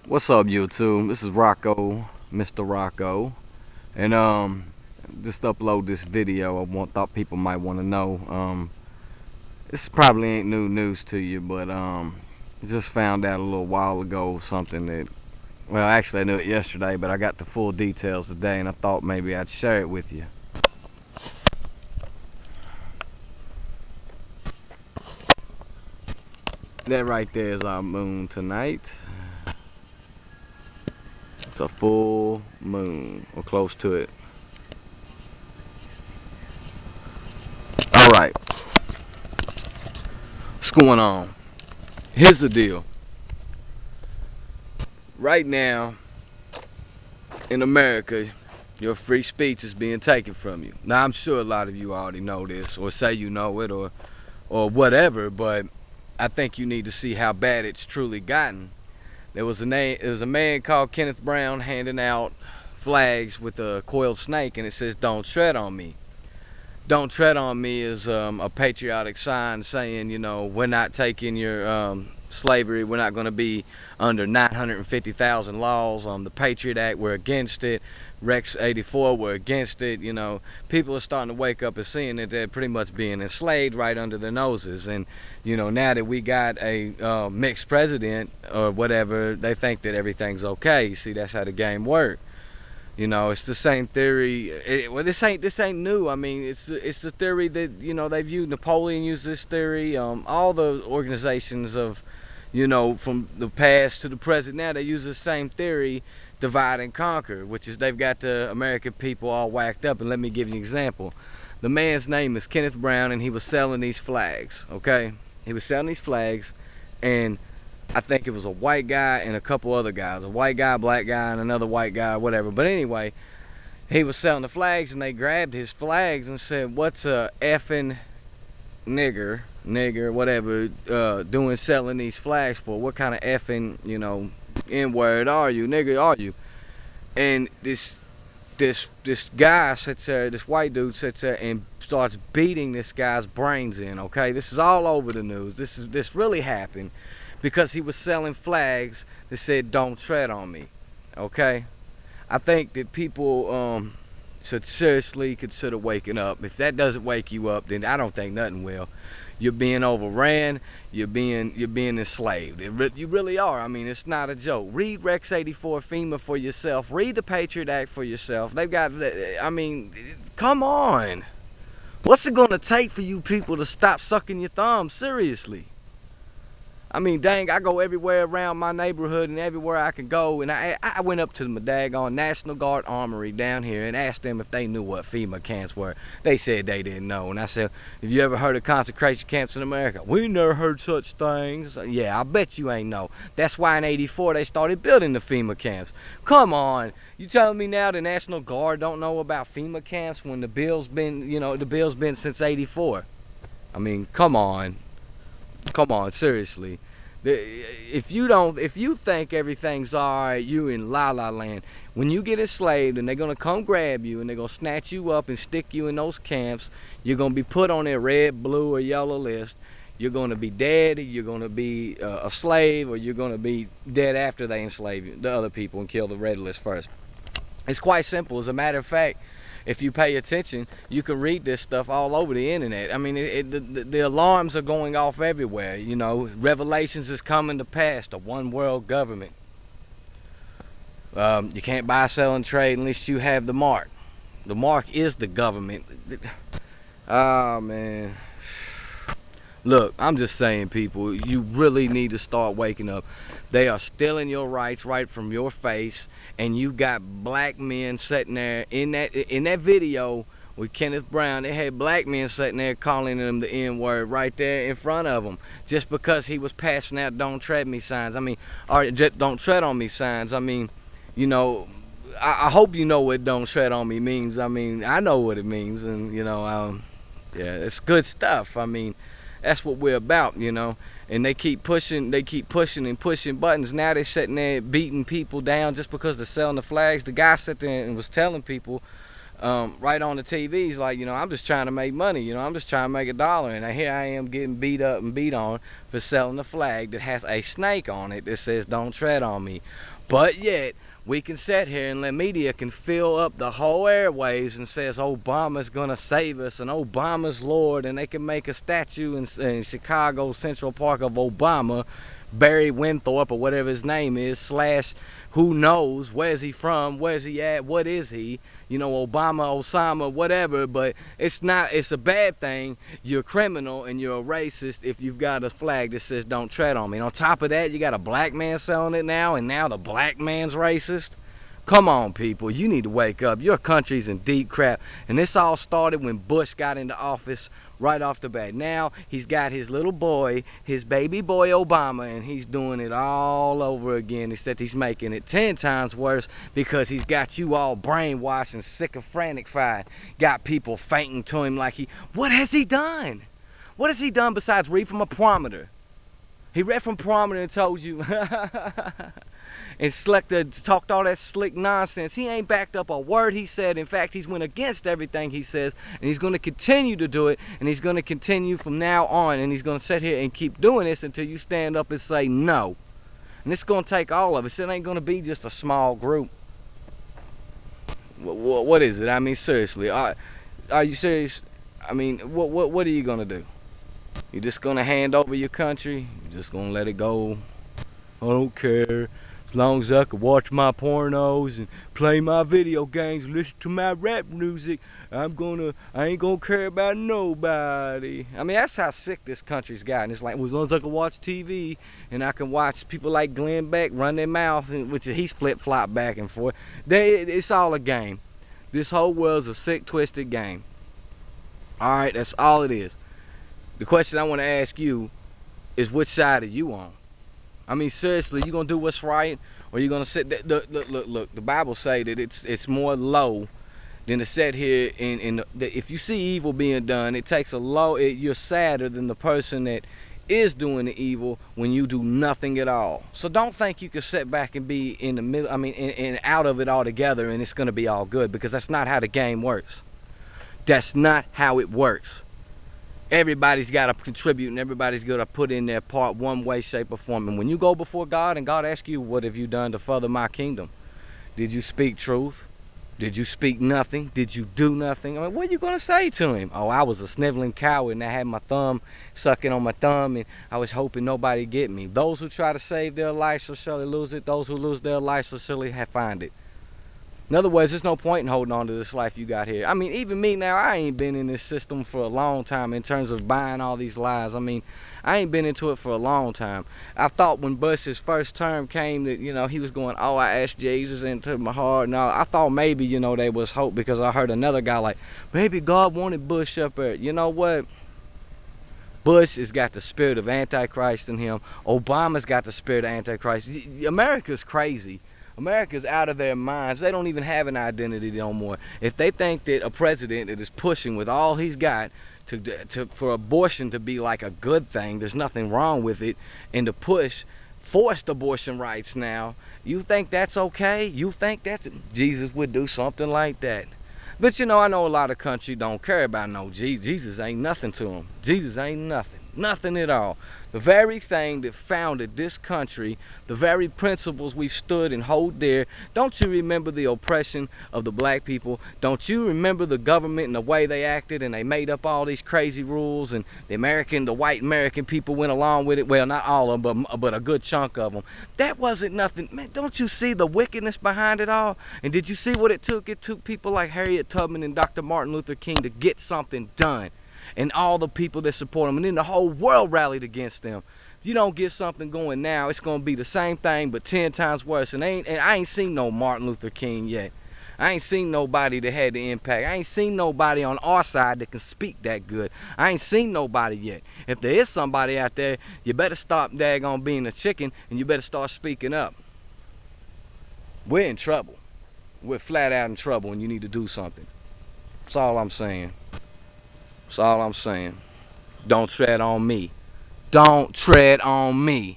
What's up, YouTube? This is Rocco, Mr. Rocco, and just upload this video. Thought people might want to know. This probably ain't new news to you, but just found out a little while ago something that, well, actually I knew it yesterday, but I got the full details today, and I thought maybe I'd share it with you. That right there is our moon tonight. It's a full moon, or close to it. All right, what's going on? Here's the deal. Right now, in America, your free speech is being taken from you. Now, I'm sure a lot of you already know this, or say you know it, or whatever, but I think you need to see how bad it's truly gotten. There was a man called Kenneth Brown handing out flags with a coiled snake, and it says, "Don't tread on me." "Don't tread on me" is a patriotic sign saying, we're not taking your slavery. We're not going to be under 950,000 laws. The Patriot Act, we're against it. Rex 84, we're against it. People are starting to wake up and seeing that they're pretty much being enslaved right under their noses. And now that we got a mixed president or whatever, they think that everything's okay. You see, that's how the game works. It's the same theory. Well, this ain't new. I mean, it's the theory that they've used. Napoleon used this theory. All the organizations of, from the past to the present now, they use the same theory, divide and conquer, which is they've got the American people all whacked up. And let me give you an example. The man's name is Kenneth Brown, and he was selling these flags. Okay, he was selling these flags, and I think it was a white guy and a couple other guys. A white guy, a black guy, and another white guy, whatever. But anyway, he was selling the flags, and they grabbed his flags and said, "What's a effing nigger, whatever, doing selling these flags for? What kind of effing, N-word are you, nigger, are you?" And this guy sits there, this white dude sits there and starts beating this guy's brains in. Okay, this is all over the news. This really happened because he was selling flags that said, "Don't tread on me." Okay, I think that people should seriously consider waking up. If that doesn't wake you up, then I don't think nothing will. You're being overran. You're being enslaved. You really are. I mean, it's not a joke. Read Rex 84 FEMA for yourself. Read the Patriot Act for yourself. They've got. I mean, come on. What's it gonna take for you people to stop sucking your thumb? Seriously. I mean, dang, I go everywhere around my neighborhood and everywhere I can go, and I went up to the daggone National Guard Armory down here and asked them if they knew what FEMA camps were. They said they didn't know, and I said, "Have you ever heard of concentration camps in America?" "We never heard such things." "Yeah, I bet you ain't know. That's why in '84 they started building the FEMA camps." Come on, you telling me now the National Guard don't know about FEMA camps when the bill's been since '84? I mean, come on, seriously. If you think everything's alright, you in la la land. When you get enslaved and they're gonna come grab you and they're gonna snatch you up and stick you in those camps, you're gonna be put on their red, blue, or yellow list. You're gonna be dead. You're gonna be a slave, or you're gonna be dead after they enslave you, the other people, and kill the red list first. It's quite simple. As a matter of fact, if you pay attention, you can read this stuff all over the internet. I mean, the alarms are going off everywhere. Revelations is coming to pass. The one world government. You can't buy, sell, and trade unless you have the mark. The mark is the government. Oh, man. Look, I'm just saying, people, you really need to start waking up. They are stealing your rights right from your face, and you got black men sitting there in that video with Kenneth Brown. They had black men sitting there calling them the N-word right there in front of them, just because he was passing out "Don't tread me" signs. I mean, or "Don't tread on me" signs. I mean, I hope you know what "Don't tread on me" means. I mean, I know what it means, and yeah, it's good stuff. I mean, that's what we're about. And they keep pushing and pushing buttons. Now they're sitting there beating people down just because they're selling the flags. The guy sat there and was telling people, right on the TVs, like, I'm just trying to make money, I'm just trying to make $1, and here I am getting beat up and beat on for selling a flag that has a snake on it that says "Don't tread on me." But yet we can sit here and the media can fill up the whole airways and says Obama's gonna save us and Obama's Lord, and they can make a statue in Chicago Central Park of Obama, Barry Winthorpe or whatever his name is, slash who knows, where's he from, where's he at, what is he, Obama, Osama, whatever. But it's a bad thing. You're a criminal and you're a racist if you've got a flag that says "Don't tread on me." And on top of that, you got a black man selling it now, and now the black man's racist. Come on, people, you need to wake up. Your country's in deep crap, and this all started when Bush got into office right off the bat. Now he's got his little boy, his baby boy Obama, and he's doing it all over again, except he's making it 10 times worse because he's got you all brainwashed and sycophranic-fied. Got people fainting to him like what has he done? What has he done besides read from a prompter? He read from prompter and told you and talked all that slick nonsense. He ain't backed up a word he said. In fact, he's went against everything he says, and he's going to continue to do it, and he's going to continue from now on, and he's going to sit here and keep doing this until you stand up and say no. And it's going to take all of us. It ain't going to be just a small group. What is it? I mean, seriously, are you serious? I mean, what are you going to do? You just going to hand over your country? You just going to let it go? I don't care. As long as I can watch my pornos and play my video games, listen to my rap music, I ain't gonna care about nobody. I mean, that's how sick this country's gotten. It's like, well, as long as I can watch TV and I can watch people like Glenn Beck run their mouth, which he's flip-flop back and forth, it's all a game. This whole world's a sick, twisted game. Alright, that's all it is. The question I want to ask you is, which side are you on? I mean, seriously, you gonna do what's right, or you gonna sit there? Look. The Bible say that it's more low than to sit here if you see evil being done, it takes a low. You're sadder than the person that is doing the evil when you do nothing at all. So don't think you can sit back and be in the middle. I mean, and out of it altogether, and it's gonna be all good, because that's not how the game works. That's not how it works. Everybody's got to contribute, and everybody's got to put in their part one way, shape, or form. And when you go before God and God asks you, what have you done to further my kingdom? Did you speak truth? Did you speak nothing? Did you do nothing? I mean, what are you going to say to him? Oh, I was a sniveling coward, and I had my thumb sucking on my thumb, and I was hoping nobody get me. Those who try to save their life shall surely lose it. Those who lose their life shall surely find it. In other words, there's no point in holding on to this life you got here. I mean, even me now, I ain't been in this system for a long time in terms of buying all these lies. I mean, I ain't been into it for a long time. I thought when Bush's first term came that, he was going, oh, I asked Jesus into my heart. No, I thought maybe, there was hope, because I heard another guy like, maybe God wanted Bush up there. You know what? Bush has got the spirit of Antichrist in him. Obama's got the spirit of Antichrist. America's crazy. America's out of their minds. They don't even have an identity no more. If they think that a president that is pushing with all he's got for abortion to be like a good thing, there's nothing wrong with it, and to push forced abortion rights now, you think that's okay? You think Jesus would do something like that? But I know a lot of country don't care about no Jesus. Jesus ain't nothing to them. Jesus ain't nothing. Nothing at all. The very thing that founded this country, the very principles we've stood and hold dear. Don't you remember the oppression of the black people? Don't you remember the government and the way they acted, and they made up all these crazy rules, and the white American people went along with it? Well, not all of them, but a good chunk of them. That wasn't nothing. Man, don't you see the wickedness behind it all? And did you see what it took? It took people like Harriet Tubman and Dr. Martin Luther King to get something done. And all the people that support them, and then the whole world rallied against them. If you don't get something going now, it's going to be the same thing, but 10 times worse. And I ain't seen no Martin Luther King yet. I ain't seen nobody that had the impact. I ain't seen nobody on our side that can speak that good. I ain't seen nobody yet. If there is somebody out there, you better stop daggone being a chicken, and you better start speaking up. We're in trouble. We're flat out in trouble, and you need to do something. That's all I'm saying. That's all I'm saying. Don't tread on me. Don't tread on me.